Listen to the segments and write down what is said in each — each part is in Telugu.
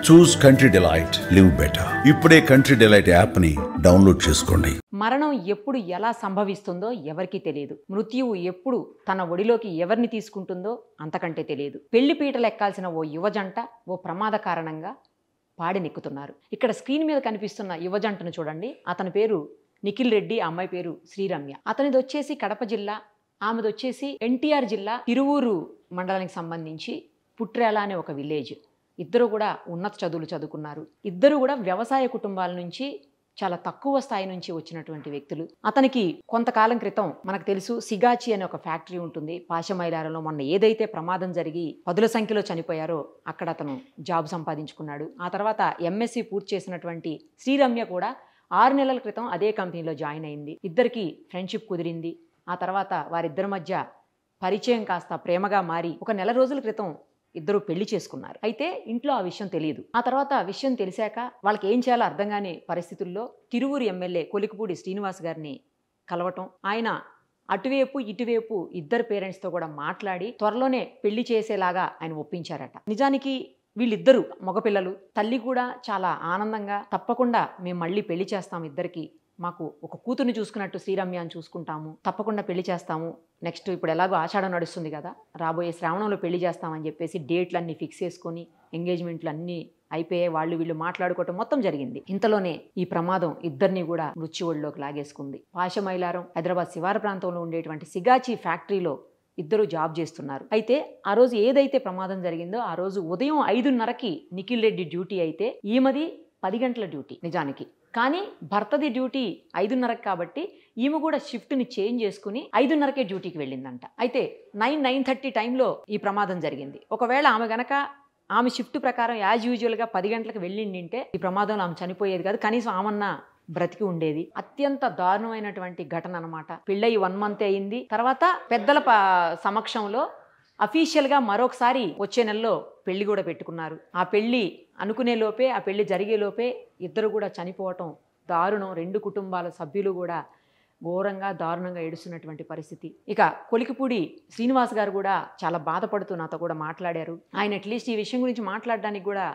చూస్ కంట్రీ డిలైట్, లివ్ బెటర్. ఇప్పుడే కంట్రీ డిలైట్ యాప్ ని డౌన్లోడ్ చేసుకోండి. మరణం ఎప్పుడు ఎలా సంభవిస్తుందో ఎవరికీ తెలియదు. మృత్యువు ఎప్పుడు తన ఒడిలోకి ఎవరిని తీసుకుంటుందో అంతకంటే తెలియదు. పెళ్లి పీటలు ఎక్కాల్సిన ఓ యువజంట ఓ ప్రమాద కారణంగా పాడినెక్కుతున్నారు. ఇక్కడ స్క్రీన్ మీద కనిపిస్తున్న యువజంటను చూడండి. అతని పేరు నిఖిల్ రెడ్డి, ఆ అమ్మాయి పేరు శ్రీరమ్య. అతనిది వచ్చేసి కడప జిల్లా, ఆమెది వచ్చేసి ఎన్టీఆర్ జిల్లా తిరువూరు మండలానికి సంబంధించి పుట్రేల అనే ఒక విలేజ్. ఇద్దరు కూడా ఉన్నత చదువులు చదువుకున్నారు. ఇద్దరు కూడా వ్యవసాయ కుటుంబాల నుంచి చాలా తక్కువ స్థాయి నుంచి వచ్చినటువంటి వ్యక్తులు. అతనికి కొంతకాలం క్రితం మనకు తెలుసు సిగాచి అనే ఒక ఫ్యాక్టరీ ఉంటుంది పాశమైలారంలో. మొన్న ఏదైతే ప్రమాదం జరిగి 10ల సంఖ్యలో చనిపోయారో అక్కడ అతను జాబ్ సంపాదించుకున్నాడు. ఆ తర్వాత ఎంఎస్సి పూర్తి చేసినటువంటి శ్రీరమ్య కూడా 6 నెలల క్రితం అదే కంపెనీలో జాయిన్ అయింది. ఇద్దరికి ఫ్రెండ్షిప్ కుదిరింది. ఆ తర్వాత వారిద్దరి మధ్య పరిచయం కాస్త ప్రేమగా మారి ఒక నెల రోజుల క్రితం ఇద్దరు పెళ్లి చేసుకున్నారు. అయితే ఇంట్లో ఆ విషయం తెలియదు. ఆ తర్వాత విషయం తెలిసాక వాళ్ళకి ఏం చేయాలో అర్థం కాని పరిస్థితుల్లో తిరువూరు ఎమ్మెల్యే కొలికిపూడి శ్రీనివాస్ గారిని కలవటం, ఆయన అటువైపు ఇటువైపు ఇద్దరు పేరెంట్స్తో కూడా మాట్లాడి త్వరలోనే పెళ్లి చేసేలాగా ఆయన ఒప్పించారట. నిజానికి వీళ్ళిద్దరూ మగపిల్లలు. తల్లి కూడా చాలా ఆనందంగా తప్పకుండా మేము మళ్ళీ పెళ్లి చేస్తాం, ఇద్దరికి మాకు ఒక కూతుర్ని చూసుకున్నట్టు శ్రీరమ్యాన్ని చూసుకుంటాము, తప్పకుండా పెళ్లి చేస్తాము, నెక్స్ట్ ఇప్పుడు ఎలాగో ఆషాఢం నడుస్తుంది కదా, రాబోయే శ్రావణంలో పెళ్లి చేస్తామని చెప్పేసి డేట్లన్నీ ఫిక్స్ చేసుకొని ఎంగేజ్మెంట్లు అన్నీ అయిపోయాయి. వాళ్ళు వీళ్ళు మాట్లాడుకోవటం మొత్తం జరిగింది. ఇంతలోనే ఈ ప్రమాదం ఇద్దరిని కూడా మృత్యువుల్లోకి లాగేసుకుంది. పాశమైలారం హైదరాబాద్ శివారు ప్రాంతంలో ఉండేటువంటి సిగాచి ఫ్యాక్టరీలో ఇద్దరు జాబ్ చేస్తున్నారు. అయితే ఆ రోజు ఏదైతే ప్రమాదం జరిగిందో ఆ రోజు ఉదయం 5:30కి నిఖిల్ రెడ్డి డ్యూటీ అయితే ఈమెది 10 గంటల డ్యూటీ నిజానికి. కానీ భర్తది డ్యూటీ 5:30కి కాబట్టి ఈమె కూడా షిఫ్ట్ని చేంజ్ చేసుకుని 5:30కే డ్యూటీకి వెళ్ళిందంట. అయితే 9:30 టైంలో ఈ ప్రమాదం జరిగింది. ఒకవేళ ఆమె గనక ఆమె షిఫ్ట్ ప్రకారం యాజ్ యూజువల్గా 10 గంటలకు వెళ్ళిండింటే ఈ ప్రమాదంలో ఆమె చనిపోయేది కాదు, కనీసం ఆమన్నా బ్రతికి ఉండేది. అత్యంత దారుణమైనటువంటి ఘటన అనమాట. పెళ్ళయి 1 మంత్ అయింది. తర్వాత పెద్దల సమక్షంలో అఫీషియల్గా మరొకసారి వచ్చే నెలలో పెళ్లి కూడా పెట్టుకున్నారు. ఆ పెళ్లి అనుకునే లోపే, ఆ పెళ్లి జరిగే లోపే ఇద్దరు కూడా చనిపోవటం దారుణం. 2 కుటుంబాల సభ్యులు కూడా ఘోరంగా దారుణంగా ఏడుస్తున్నటువంటి పరిస్థితి. ఇక కొలికిపూడి శ్రీనివాస్ గారు కూడా చాలా బాధపడుతూ నాతో కూడా మాట్లాడారు. ఆయన అట్లీస్ట్ ఈ విషయం గురించి మాట్లాడడానికి కూడా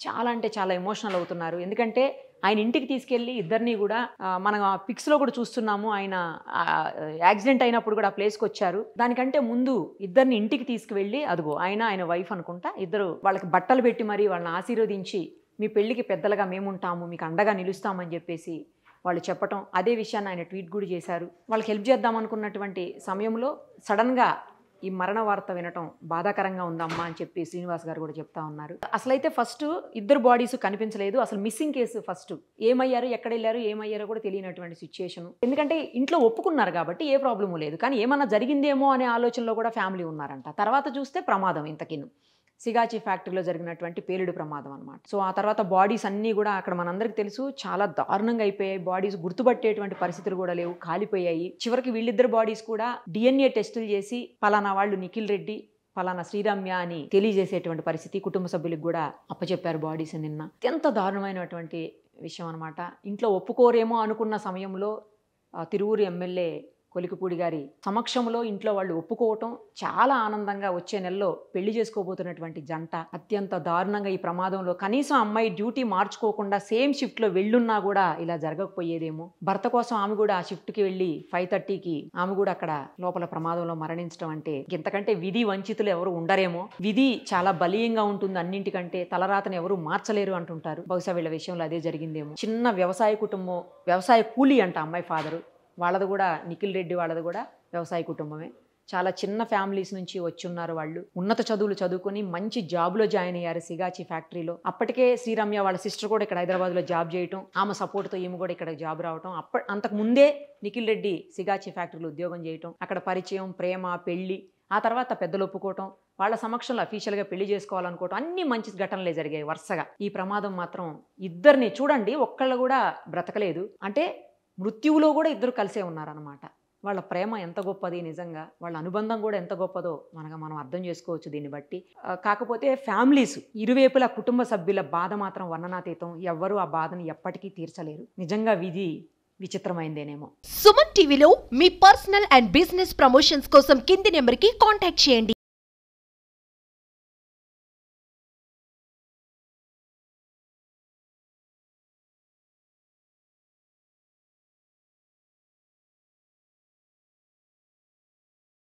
చాలా అంటే చాలా ఎమోషనల్ అవుతున్నారు. ఎందుకంటే ఆయన ఇంటికి తీసుకెళ్ళి ఇద్దరిని కూడా మనం ఆ పిక్స్లో కూడా చూస్తున్నాము. ఆయన యాక్సిడెంట్ అయినప్పుడు కూడా ఆ ప్లేస్కి వచ్చారు. దానికంటే ముందు ఇద్దరిని ఇంటికి తీసుకువెళ్ళి అదిగో ఆయన వైఫ్ అనుకుంటా ఇద్దరు వాళ్ళకి బట్టలు పెట్టి మరి వాళ్ళని ఆశీర్వదించి మీ పెళ్లికి పెద్దలుగా మేముంటాము, మీకు అండగా నిలుస్తామని చెప్పేసి వాళ్ళు చెప్పటం, అదే విషయాన్ని ఆయన ట్వీట్ కూడా చేశారు. వాళ్ళకి హెల్ప్ చేద్దాం అనుకున్నటువంటి సమయంలో సడన్గా ఈ మరణ వార్త వినటం బాధాకరంగా ఉందమ్మా అని చెప్పి శ్రీనివాస్ గారు కూడా చెప్తా ఉన్నారు. అసలైతే ఫస్ట్ ఇద్దరు బాడీస్ కనిపించలేదు. అసలు మిస్సింగ్ కేసు ఫస్ట్ ఏమయ్యారు, ఎక్కడ వెళ్ళారు, ఏమయ్యారో కూడా తెలియనటువంటి సిచ్యుయేషన్. ఎందుకంటే ఇంట్లో ఒప్పుకున్నారు కాబట్టి ఏ ప్రాబ్లము లేదు. కానీ ఏమన్నా జరిగిందేమో అనే ఆలోచనలో కూడా ఫ్యామిలీ ఉన్నారంట. తర్వాత చూస్తే ప్రమాదం ఇంతకిను సిగాచి ఫ్యాక్టరీలో జరిగినటువంటి పేలుడు ప్రమాదం అనమాట. సో ఆ తర్వాత బాడీస్ అన్నీ కూడా అక్కడ మనందరికి తెలుసు చాలా దారుణంగా అయిపోయాయి. బాడీస్ గుర్తుపట్టేటువంటి పరిస్థితులు కూడా లేవు, కాలిపోయాయి. చివరికి వీళ్ళిద్దరు బాడీస్ కూడా DNA టెస్టులు చేసి పలానా వాళ్ళు నిఖిల్ రెడ్డి, పలానా శ్రీరమ్య అని తెలియజేసేటువంటి పరిస్థితి కుటుంబ సభ్యులకు కూడా అప్పచెప్పారు బాడీస్ నిన్న. అత్యంత దారుణమైనటువంటి విషయం అనమాట. ఇంట్లో ఒప్పుకోరేమో అనుకున్న సమయంలో తిరువూరు ఎమ్మెల్యే కొలికిపూడి గారి సమక్షంలో ఇంట్లో వాళ్ళు ఒప్పుకోవటం, చాలా ఆనందంగా వచ్చే నెలలో పెళ్లి చేసుకోబోతున్నటువంటి జంట అత్యంత దారుణంగా ఈ ప్రమాదంలో కనీసం అమ్మాయి డ్యూటీ మార్చుకోకుండా సేమ్ షిఫ్ట్లో వెళ్ళున్నా కూడా ఇలా జరగకపోయేదేమో. భర్త కోసం ఆమె కూడా ఆ షిఫ్ట్కి వెళ్ళి 5:30కి ఆమె కూడా అక్కడ లోపల ప్రమాదంలో మరణించడం అంటే ఇంతకంటే విధి వంచితులు ఎవరు ఉండరేమో. విధి చాలా బలీయంగా ఉంటుంది అన్నింటికంటే, తలరాతను ఎవరు మార్చలేరు అంటుంటారు. బహుశా వీళ్ళ విషయంలో అదే జరిగిందేమో. చిన్న వ్యవసాయ కుటుంబం, వ్యవసాయ కూలీ అంట అమ్మాయి ఫాదరు. వాళ్ళది కూడా నిఖిల్ రెడ్డి వాళ్ళది కూడా వ్యవసాయ కుటుంబమే. చాలా చిన్న ఫ్యామిలీస్ నుంచి వచ్చున్నారు వాళ్ళు. ఉన్నత చదువులు చదువుకొని మంచి జాబ్లో జాయిన్ అయ్యారు సిగాచి ఫ్యాక్టరీలో. అప్పటికే శ్రీరమ్య వాళ్ళ సిస్టర్ కూడా ఇక్కడ హైదరాబాద్లో జాబ్ చేయటం, ఆమె సపోర్ట్తో ఈమె కూడా ఇక్కడ జాబ్ రావటం. అంతకు ముందే నిఖిల్ రెడ్డి సిగాచి ఫ్యాక్టరీలో ఉద్యోగం చేయటం, అక్కడ పరిచయం, ప్రేమ, పెళ్లి, ఆ తర్వాత పెద్దలు ఒప్పుకోవటం, వాళ్ళ సమక్షంలో అఫీషియల్గా పెళ్లి చేసుకోవాలనుకోవటం, అన్ని మంచి ఘటనలే జరిగాయి వరుసగా. ఈ ప్రమాదం మాత్రం ఇద్దరిని చూడండి, ఒక్కళ్ళు కూడా బ్రతకలేదు. అంటే మృత్యువులో కూడా ఇద్దరు కలిసే ఉన్నారనమాట. వాళ్ళ ప్రేమ ఎంత గొప్పది, నిజంగా వాళ్ళ అనుబంధం కూడా ఎంత గొప్పదో మనం అర్థం చేసుకోవచ్చు దీన్ని బట్టి. కాకపోతే ఫ్యామిలీస్ ఇరువైపుల కుటుంబ సభ్యుల బాధ మాత్రం వర్ణనాతీతం. ఎవ్వరూ ఆ బాధని ఎప్పటికీ తీర్చలేరు. నిజంగా విధి విచిత్రమైందేనేమో. సుమన్ టీవీలో మీ పర్సనల్ అండ్ బిజినెస్ ప్రమోషన్స్ కోసం కింది నెంబర్కి కాంటాక్ట్ చేయండి.